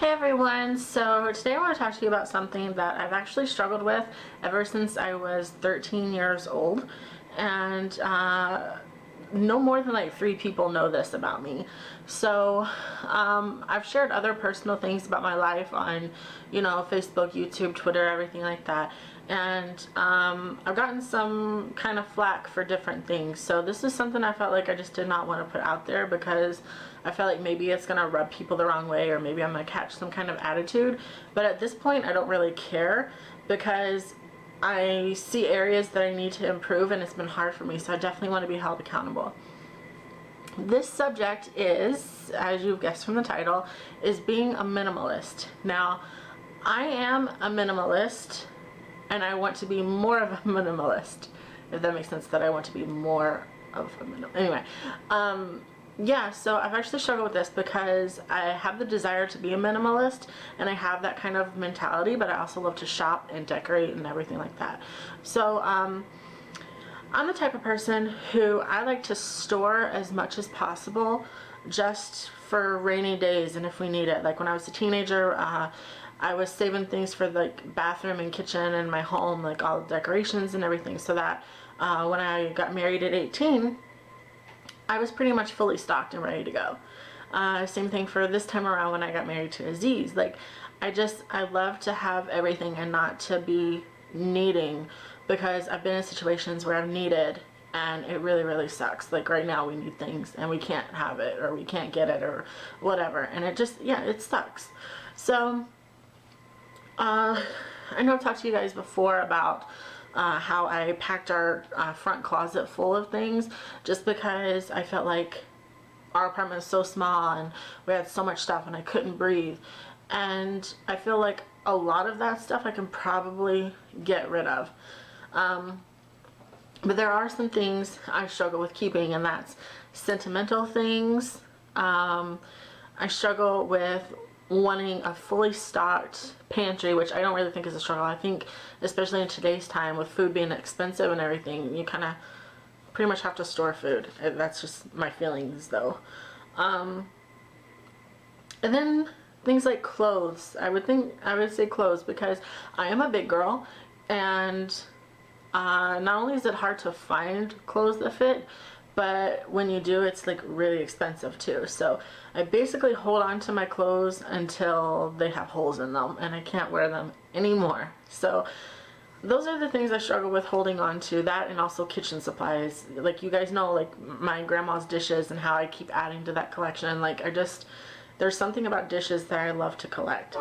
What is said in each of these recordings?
Hey everyone, so today I want to talk to you about something that I've actually struggled with ever since I was 13 years old, and no more than like 3 people know this about me. So I've shared other personal things about my life on, Facebook, YouTube, Twitter, everything like that, and I've gotten some kind of flack for different things. So this is something I felt like I just did not want to put out there because I felt like maybe it's gonna rub people the wrong way, or maybe I'm gonna catch some kind of attitude. But at this point I don't really care because I see areas that I need to improve, and it's been hard for me, so I definitely want to be held accountable. This subject is, as you've guessed from the title, is being a minimalist. Now, I am a minimalist, and I want to be more of a minimalist, if that makes sense, that I want to be more of a minimalist. Anyway, yeah, so I've actually struggled with this because I have the desire to be a minimalist, and I have that kind of mentality, but I also love to shop and decorate and everything like that. So I'm the type of person who I like to store as much as possible just for rainy days and if we need it. Like when I was a teenager, I was saving things for like bathroom and kitchen and my home, like all the decorations and everything, so that when I got married at 18, I was pretty much fully stocked and ready to go. Same thing for this time around when I got married to Aziz. Like, I love to have everything and not to be needing, because I've been in situations where I've needed and it really, really sucks. Like right now we need things and we can't have it, or we can't get it, or whatever. And it just, yeah, it sucks. So, I know I've talked to you guys before about how I packed our front closet full of things just because I felt like our apartment was so small and we had so much stuff and I couldn't breathe. And I feel like a lot of that stuff I can probably get rid of. But there are some things I struggle with keeping, and that's sentimental things. I struggle with wanting a fully stocked pantry, which I don't really think is a struggle. I think especially in today's time with food being expensive and everything, you kind of pretty much have to store food. That's just my feelings though. And then things like clothes. I would say clothes, because I am a big girl, and not only is it hard to find clothes that fit, but when you do, it's like really expensive too. So I basically hold on to my clothes until they have holes in them and I can't wear them anymore. So those are the things I struggle with holding on to. That, and also kitchen supplies. Like you guys know, like my grandma's dishes and how I keep adding to that collection. Like there's something about dishes that I love to collect.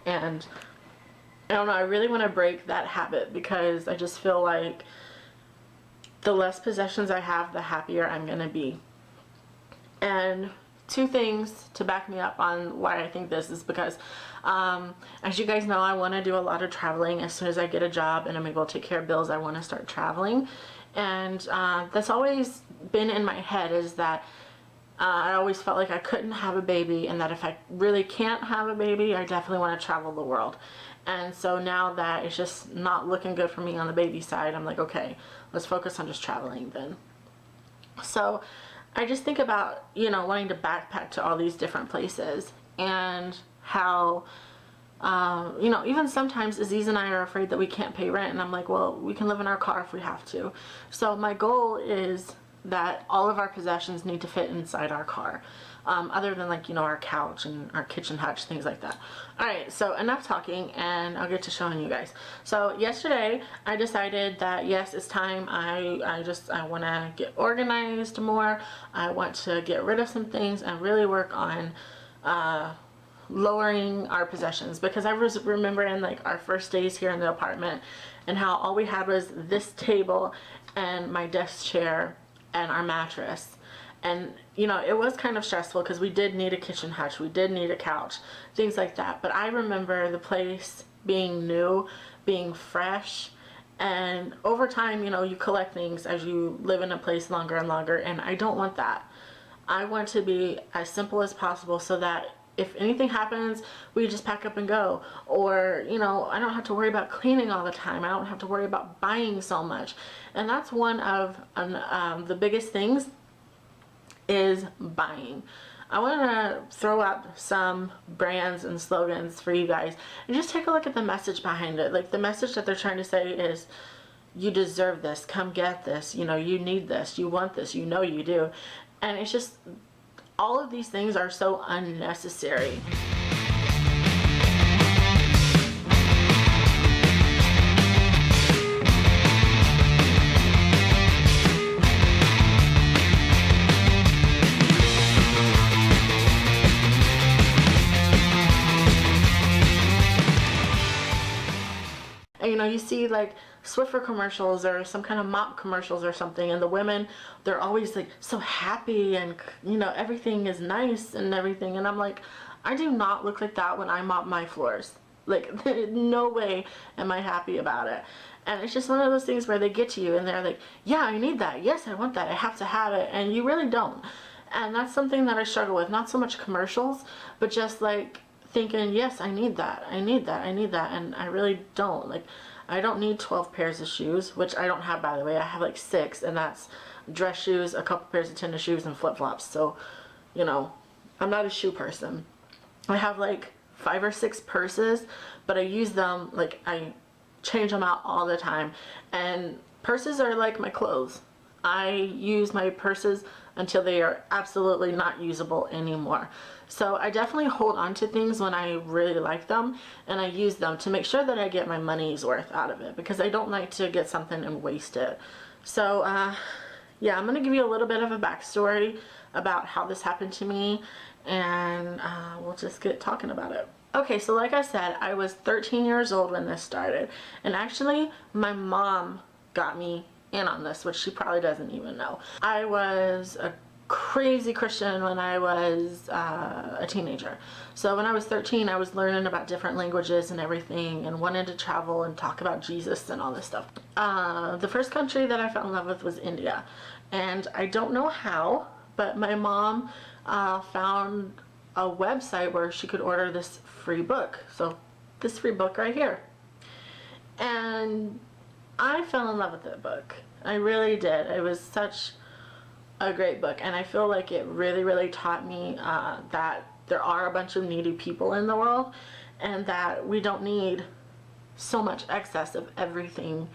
And I don't know, I really want to break that habit, because I just feel like the less possessions I have, the happier I'm gonna be. And two things to back me up on why I think this is because, as you guys know, I want to do a lot of traveling. As soon as I get a job and I'm able to take care of bills, I want to start traveling. And that's always been in my head, is that I always felt like I couldn't have a baby, and that if I really can't have a baby, I definitely want to travel the world. And so now that it's just not looking good for me on the baby side, I'm like, okay, let's focus on just traveling then. So I just think about, wanting to backpack to all these different places, and how, even sometimes Aziz and I are afraid that we can't pay rent, and I'm like, well, we can live in our car if we have to. So my goal is that all of our possessions need to fit inside our car, other than like, our couch and our kitchen hutch, things like that. Alright, so enough talking, and I'll get to showing you guys. So yesterday I decided that yes, it's time. I want to get organized more. I want to get rid of some things and really work on lowering our possessions, because I was remembering like our first days here in the apartment and how all we had was this table and my desk chair and our mattress. And it was kind of stressful because we did need a kitchen hutch, we did need a couch, things like that. But I remember the place being new, being fresh, and over time, you collect things as you live in a place longer and longer, and I don't want that. I want to be as simple as possible so that if anything happens, we just pack up and go. Or, you know, I don't have to worry about cleaning all the time. I don't have to worry about buying so much. And that's one of the biggest things is buying. I want to throw up some brands and slogans for you guys and just take a look at the message behind it. Like, the message that they're trying to say is, you deserve this, come get this, you know, you need this, you want this, you know you do. And it's just, all of these things are so unnecessary. And, you know, you see like Swiffer commercials or some kind of mop commercials or something, and the women, they're always like so happy and, you know, everything is nice and everything. And I'm like, I do not look like that when I mop my floors. Like, no way am I happy about it. And it's just one of those things where they get to you and they're like, yeah, I need that. Yes, I want that. I have to have it. And you really don't. And that's something that I struggle with. Not so much commercials, but just like thinking, yes, I need that. I need that. I need that. And I really don't. Like, I don't need 12 pairs of shoes, which I don't have, by the way. I have like 6, and that's dress shoes, a couple pairs of tennis shoes, and flip-flops. So, you know, I'm not a shoe person. I have like 5 or 6 purses, but I use them, like, I change them out all the time. And purses are like my clothes. I use my purses until they are absolutely not usable anymore. So I definitely hold on to things when I really like them, and I use them to make sure that I get my money's worth out of it, because I don't like to get something and waste it. So yeah, I'm going to give you a little bit of a backstory about how this happened to me, and we'll just get talking about it. Okay, so like I said, I was 13 years old when this started, and actually my mom got me in on this, which she probably doesn't even know. I was a crazy Christian when I was a teenager. So when I was 13, I was learning about different languages and everything, and wanted to travel and talk about Jesus and all this stuff. The first country that I fell in love with was India, and I don't know how, but my mom found a website where she could order this free book. So this free book right here. And I fell in love with that book. I really did. It was such a great book, and I feel like it really, really taught me that there are a bunch of needy people in the world, and that we don't need so much excess of everything,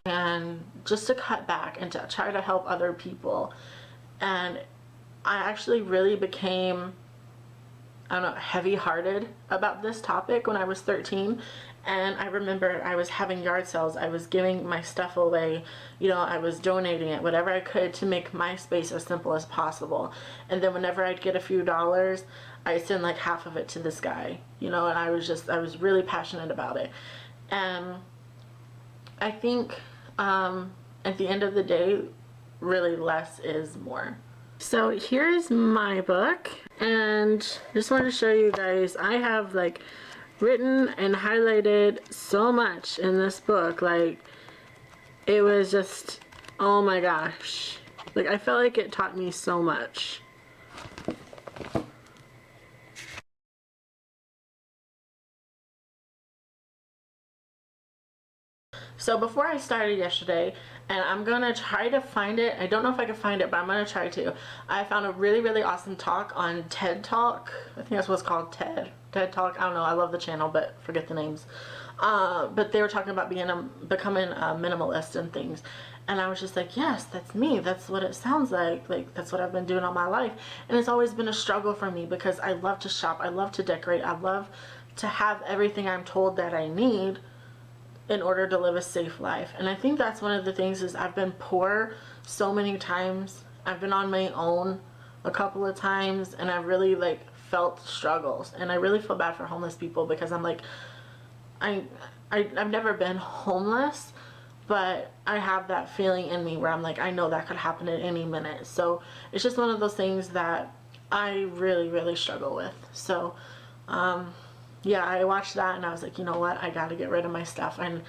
and just to cut back and to try to help other people. And I actually really became, I don't know, heavy-hearted about this topic when I was 13. And I remember I was having yard sales. I was giving my stuff away. You know, I was donating it, whatever I could, to make my space as simple as possible. And then whenever I'd get a few dollars, I'd send like half of it to this guy. You know, and I was really passionate about it. And I think at the end of the day, really less is more. So here's my book, and just wanted to show you guys, I have like written and highlighted so much in this book. Like, it was just, oh my gosh, like I felt like it taught me so much. So before I started yesterday, and I'm gonna try to find it, I don't know if I can find it, but I'm gonna try to. I found a really, really awesome talk on TED Talk. I think that's what it's called, TED Talk. I don't know, I love the channel, but forget the names. But they were talking about becoming a minimalist and things. And I was just like, yes, that's me. That's what it sounds like. Like, that's what I've been doing all my life. And it's always been a struggle for me, because I love to shop. I love to decorate. I love to have everything I'm told that I need in order to live a safe life. And I think that's one of the things, is I've been poor so many times. I've been on my own a couple of times, and I've really like felt struggles. And I really feel bad for homeless people, because I'm like, I've never been homeless, but I have that feeling in me where I'm like, I know that could happen at any minute. So it's just one of those things that I really, really struggle with. So yeah, I watched that and I was like, you know what, I gotta get rid of my stuff. And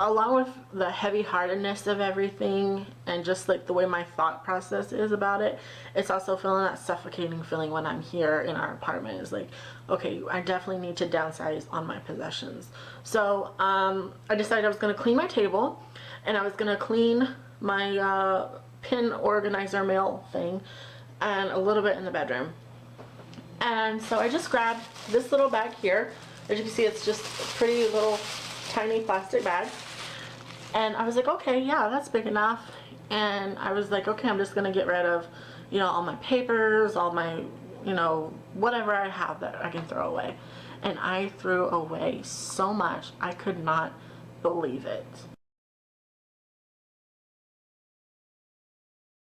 along with the heavy-heartedness of everything and just like the way my thought process is about it, it's also feeling that suffocating feeling when I'm here in our apartment. It's like, okay, I definitely need to downsize on my possessions. So I decided I was going to clean my table, and I was going to clean my pin organizer mail thing, and a little bit in the bedroom. And so I just grabbed this little bag here. As you can see, it's just a pretty little tiny plastic bag. And I was like, okay, yeah, that's big enough. And I was like, okay, I'm just gonna get rid of, you know, all my papers, all my, you know, whatever I have that I can throw away. And I threw away so much, I could not believe it.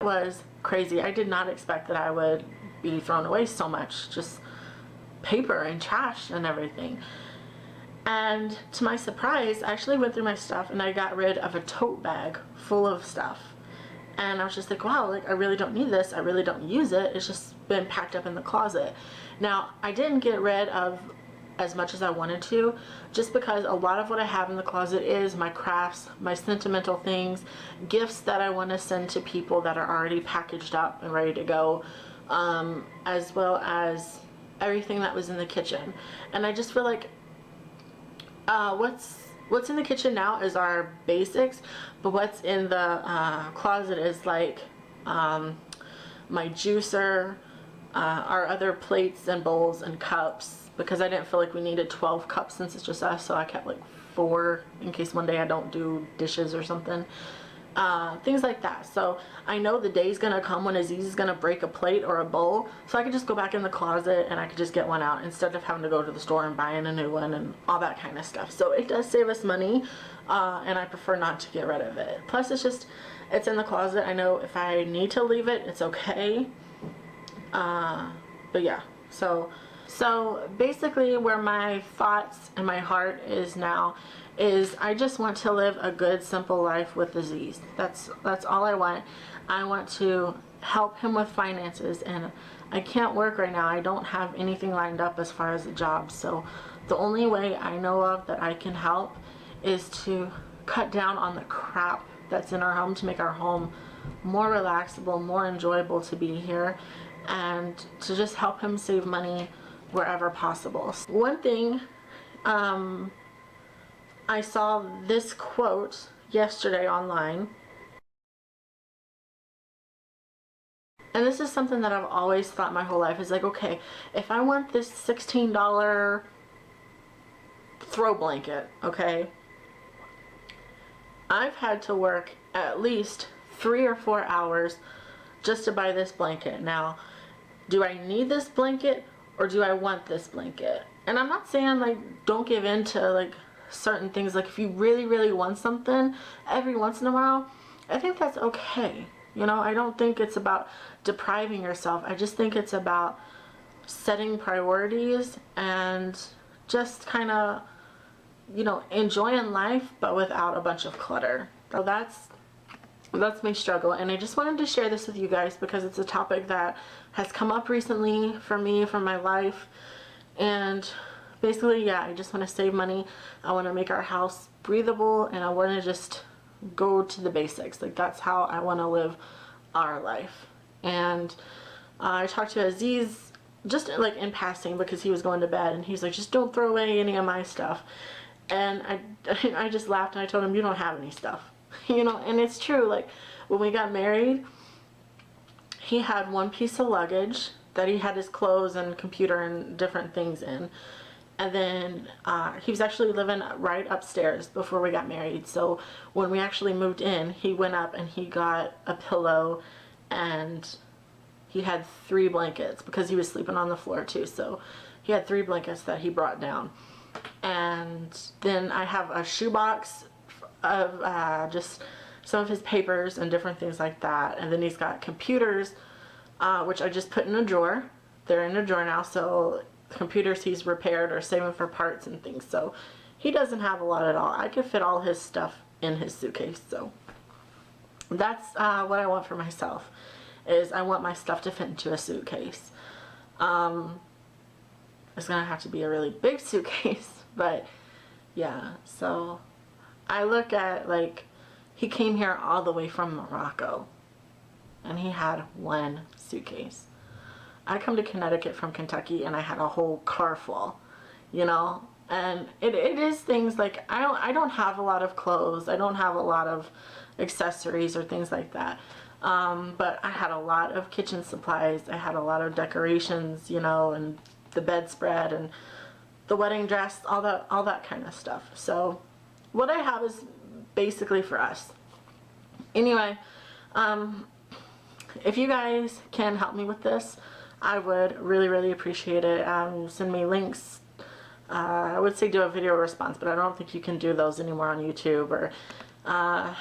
It was crazy. I did not expect that I would be throwing away so much, just paper and trash and everything. And to my surprise, I actually went through my stuff and I got rid of a tote bag full of stuff. And I was just like, wow, like I really don't need this. I really don't use it. It's just been packed up in the closet. Now, I didn't get rid of as much as I wanted to, just because a lot of what I have in the closet is my crafts, my sentimental things, gifts that I want to send to people that are already packaged up and ready to go, as well as everything that was in the kitchen. And I just feel like what's in the kitchen now is our basics, but what's in the closet is like my juicer, our other plates and bowls and cups, because I didn't feel like we needed 12 cups since it's just us, so I kept like 4 in case one day I don't do dishes or something. Things like that. So I know the day's gonna come when Aziz is gonna break a plate or a bowl, so I could just go back in the closet and I could just get one out instead of having to go to the store and buying a new one and all that kind of stuff. So it does save us money, and I prefer not to get rid of it. Plus it's in the closet. I know if I need to leave it, it's okay. But yeah, so basically where my thoughts and my heart is now is I just want to live a good, simple life with Aziz. That's all I want. I want to help him with finances, and I can't work right now. I don't have anything lined up as far as a job, so the only way I know of that I can help is to cut down on the crap that's in our home to make our home more relaxable, more enjoyable to be here, and to just help him save money wherever possible. One thing, I saw this quote yesterday online, and this is something that I've always thought my whole life is like, okay, if I want this $16 throw blanket, okay, I've had to work at least 3 or 4 hours just to buy this blanket. Now, do I need this blanket or do I want this blanket? And I'm not saying like don't give in to like certain things. Like if you really want something every once in a while, I think that's okay. You know, I don't think it's about depriving yourself. I just think it's about setting priorities and just kind of, you know, enjoying life but without a bunch of clutter. So that's my struggle, and I just wanted to share this with you guys because it's a topic that has come up recently for me, for my life. And basically, yeah, I just want to save money. I want to make our house breathable, and I want to just go to the basics. Like that's how I want to live our life. And I talked to Aziz just like in passing because he was going to bed, and he's like, just don't throw away any of my stuff. And I just laughed and I told him, you don't have any stuff. You know, and it's true. Like when we got married, he had one piece of luggage that he had his clothes and computer and different things in. And then he was actually living right upstairs before we got married. So when we actually moved in, he went up and he got a pillow, and he had 3 blankets because he was sleeping on the floor too. So he had 3 blankets that he brought down. And then I have a shoebox of just some of his papers and different things like that. And then he's got computers, which I just put in a drawer. They're in a drawer now, so computers he's repaired or saving for parts and things. So he doesn't have a lot at all. I could fit all his stuff in his suitcase. So that's what I want for myself, is I want my stuff to fit into a suitcase. It's gonna have to be a really big suitcase, but yeah. So I look at, like, he came here all the way from Morocco and he had one suitcase. I come to Connecticut from Kentucky and I had a whole car full, you know? And it is things like, I don't have a lot of clothes. I don't have a lot of accessories or things like that. But I had a lot of kitchen supplies. I had a lot of decorations, you know, and the bedspread and the wedding dress, all that kind of stuff. So what I have is basically for us. Anyway, if you guys can help me with this, I would really, really appreciate it. Send me links. I would say do a video response, but I don't think you can do those anymore on YouTube, or I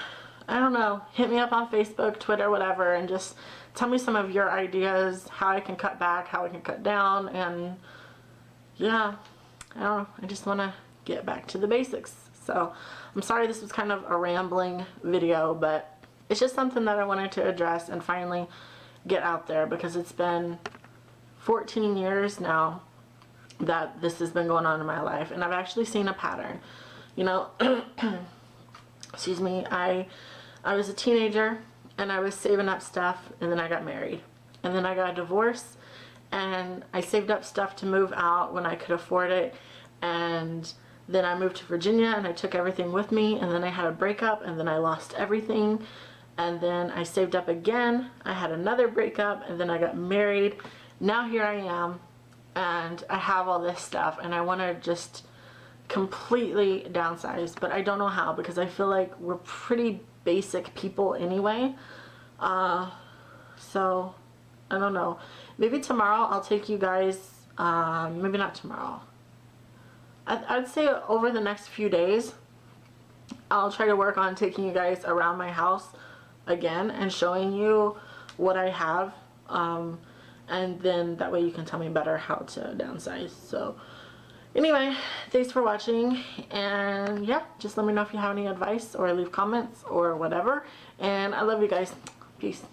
don't know, hit me up on Facebook, Twitter, whatever, and just tell me some of your ideas, how I can cut back, how I can cut down, and yeah, I don't know, I just want to get back to the basics. So I'm sorry this was kind of a rambling video, but it's just something that I wanted to address and finally get out there, because it's been 14 years now that this has been going on in my life, and I've actually seen a pattern. You know, excuse me, I was a teenager and I was saving up stuff, and then I got married, and then I got a divorce, and I saved up stuff to move out when I could afford it, and then I moved to Virginia and I took everything with me, and then I had a breakup, and then I lost everything, and then I saved up again, I had another breakup, and then I got married. Now here I am, and I have all this stuff, and I want to just completely downsize, but I don't know how, because I feel like we're pretty basic people anyway. So I don't know, maybe tomorrow I'll take you guys, maybe not tomorrow, I'd say over the next few days I'll try to work on taking you guys around my house again and showing you what I have, and then that way you can tell me better how to downsize. So anyway, thanks for watching, and yeah, just let me know if you have any advice or leave comments or whatever, and I love you guys. Peace.